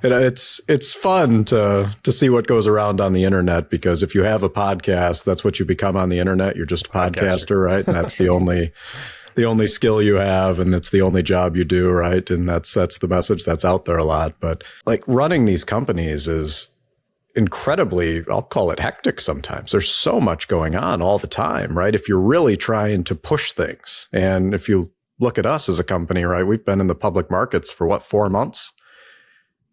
It's fun to see what goes around on the internet, because if you have a podcast, that's what you become on the internet. You're just a podcaster, right? And that's the only skill you have, and it's the only job you do, right? And that's the message that's out there a lot. But like, running these companies is incredibly, I'll call it hectic sometimes. There's so much going on all the time, right? If you're really trying to push things. And if you look at us as a company, right, we've been in the public markets for 4 months?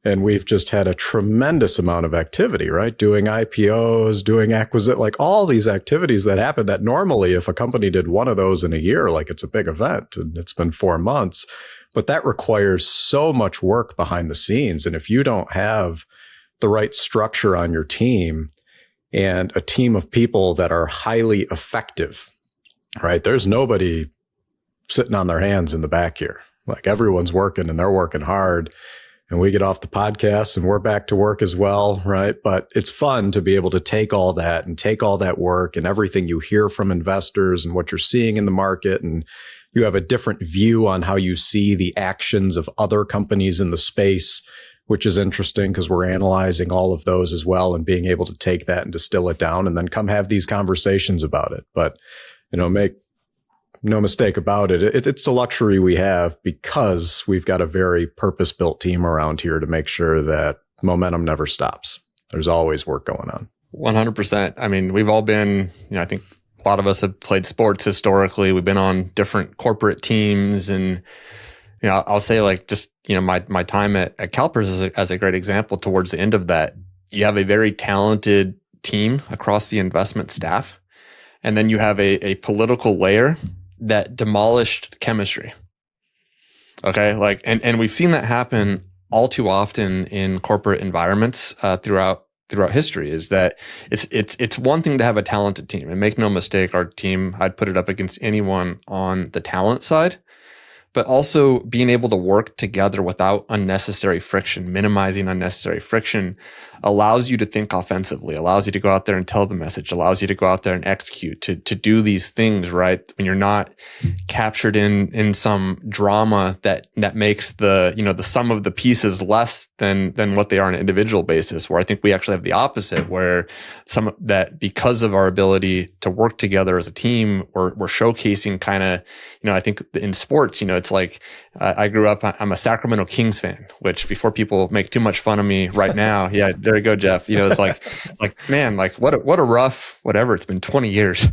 And we've just had a tremendous amount of activity, right? Doing IPOs, doing like all these activities that happen that normally if a company did one of those in a year, like, it's a big event, and it's been 4 months, but that requires so much work behind the scenes. And if you don't have the right structure on your team and a team of people that are highly effective, right? There's nobody sitting on their hands in the back here. Like, everyone's working, and they're working hard. And we get off the podcast and we're back to work as well, right? But it's fun to be able to take all that work and everything you hear from investors and what you're seeing in the market, and you have a different view on how you see the actions of other companies in the space, which is interesting because we're analyzing all of those as well and being able to take that and distill it down and then come have these conversations about it. But, make no mistake about it. It's a luxury we have because we've got a very purpose-built team around here to make sure that momentum never stops. There's always work going on. 100%. I mean, we've all been, I think a lot of us have played sports historically. We've been on different corporate teams, and, I'll say, like, just, my time at CalPERS as a great example. Towards the end of that, you have a very talented team across the investment staff. And then you have a political layer that demolished chemistry. Okay. Like, and we've seen that happen all too often in corporate environments, throughout history, is that it's one thing to have a talented team, and make no mistake, our team, I'd put it up against anyone on the talent side, but also being able to work together without unnecessary friction, minimizing unnecessary friction, allows you to think offensively, allows you to go out there and tell the message, allows you to go out there and execute, to do these things, right? When you're not captured in some drama that makes the sum of the pieces less than what they are on an individual basis, where I think we actually have the opposite, where that because of our ability to work together as a team, we're showcasing kind of, I think in sports, it's like, I grew up, I'm a Sacramento Kings fan, which, before people make too much fun of me right now, yeah, there you go, Jeff. It's like, man, like, what a rough, whatever. It's been 20 years.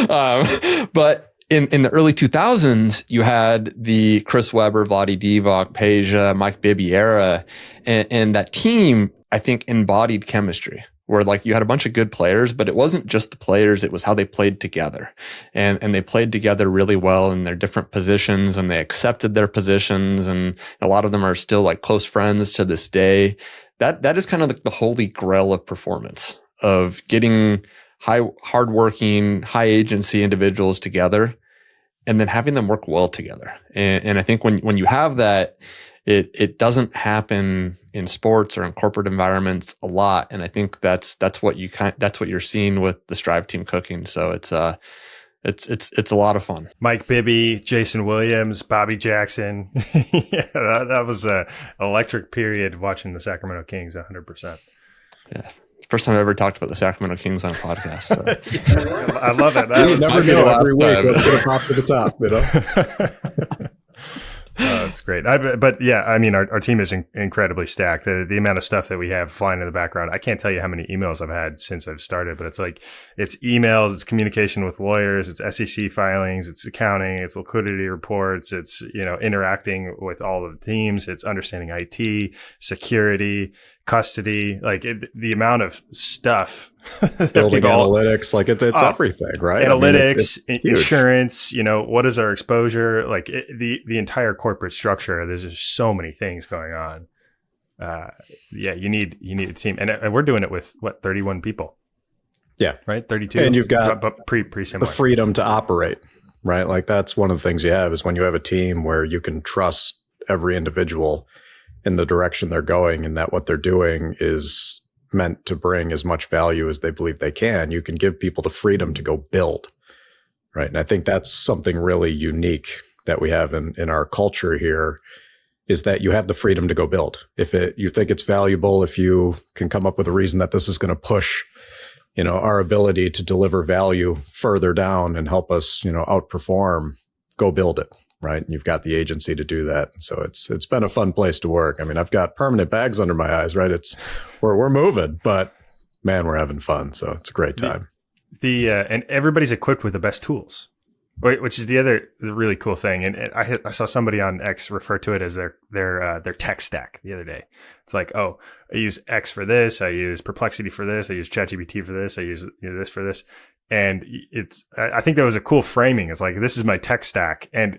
But in the early 2000s, you had the Chris Webber, Vlade Divac, Peja, Mike Bibby era, and that team, I think, embodied chemistry, where, like, you had a bunch of good players, but it wasn't just the players, it was how they played together. And they played together really well in their different positions, and they accepted their positions, and a lot of them are still, like, close friends to this day. That is kind of like the holy grail of performance, of getting hardworking, high agency individuals together and then having them work well together. And I think when you have that, it doesn't happen in sports or in corporate environments a lot. And I think that's what you're seeing with the Strive team cooking. So it's a lot of fun. Mike Bibby, Jason Williams, Bobby Jackson. Yeah, that was a electric period watching the Sacramento Kings 100%. Yeah. First time I ever talked about the Sacramento Kings on a podcast. So. I love it. You never know every week what's going to pop to the top, you know? Oh, that's great. But yeah, I mean, our team is incredibly stacked. The amount of stuff that we have flying in the background, I can't tell you how many emails I've had since I've started, but it's emails, it's communication with lawyers, it's SEC filings, it's accounting, it's liquidity reports, it's, interacting with all of the teams, it's understanding IT, security, custody, the amount of stuff. Building analytics, it's everything, right? Analytics, insurance, what is our exposure? The entire corporate structure, there's just so many things going on. You need a team. And we're doing it with 31 people. Yeah. Right? 32. And you've got but pretty similar. The freedom to operate, right? That's one of the things you have is when you have a team where you can trust every individual in the direction they're going and that what they're doing is meant to bring as much value as they believe they can, you can give people the freedom to go build, right? And I think that's something really unique that we have in our culture here is that you have the freedom to go build. If you think it's valuable, if you can come up with a reason that this is going to push, our ability to deliver value further down and help us, outperform, go build it. Right. And you've got the agency to do that. So it's been a fun place to work. I mean, I've got permanent bags under my eyes, right? We're moving, but man, we're having fun. So it's a great time. And everybody's equipped with the best tools, which is the really cool thing. And I saw somebody on X refer to it as their tech stack the other day. It's I use X for this. I use Perplexity for this. I use ChatGPT for this. I use this for this. And I think that was a cool framing. It's this is my tech stack. And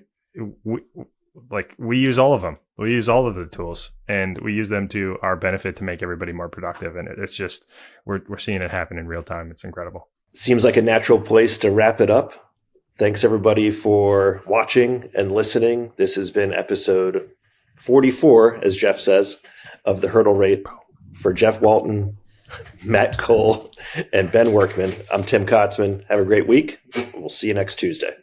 we use all of them. We use all of the tools and we use them to our benefit to make everybody more productive. And it's just, we're seeing it happen in real time. It's incredible. Seems like a natural place to wrap it up. Thanks everybody for watching and listening. This has been episode 44, as Jeff says, of the Hurdle Rate. For Jeff Walton, Matt Cole, and Ben Workman, I'm Tim Kotzman. Have a great week. We'll see you next Tuesday.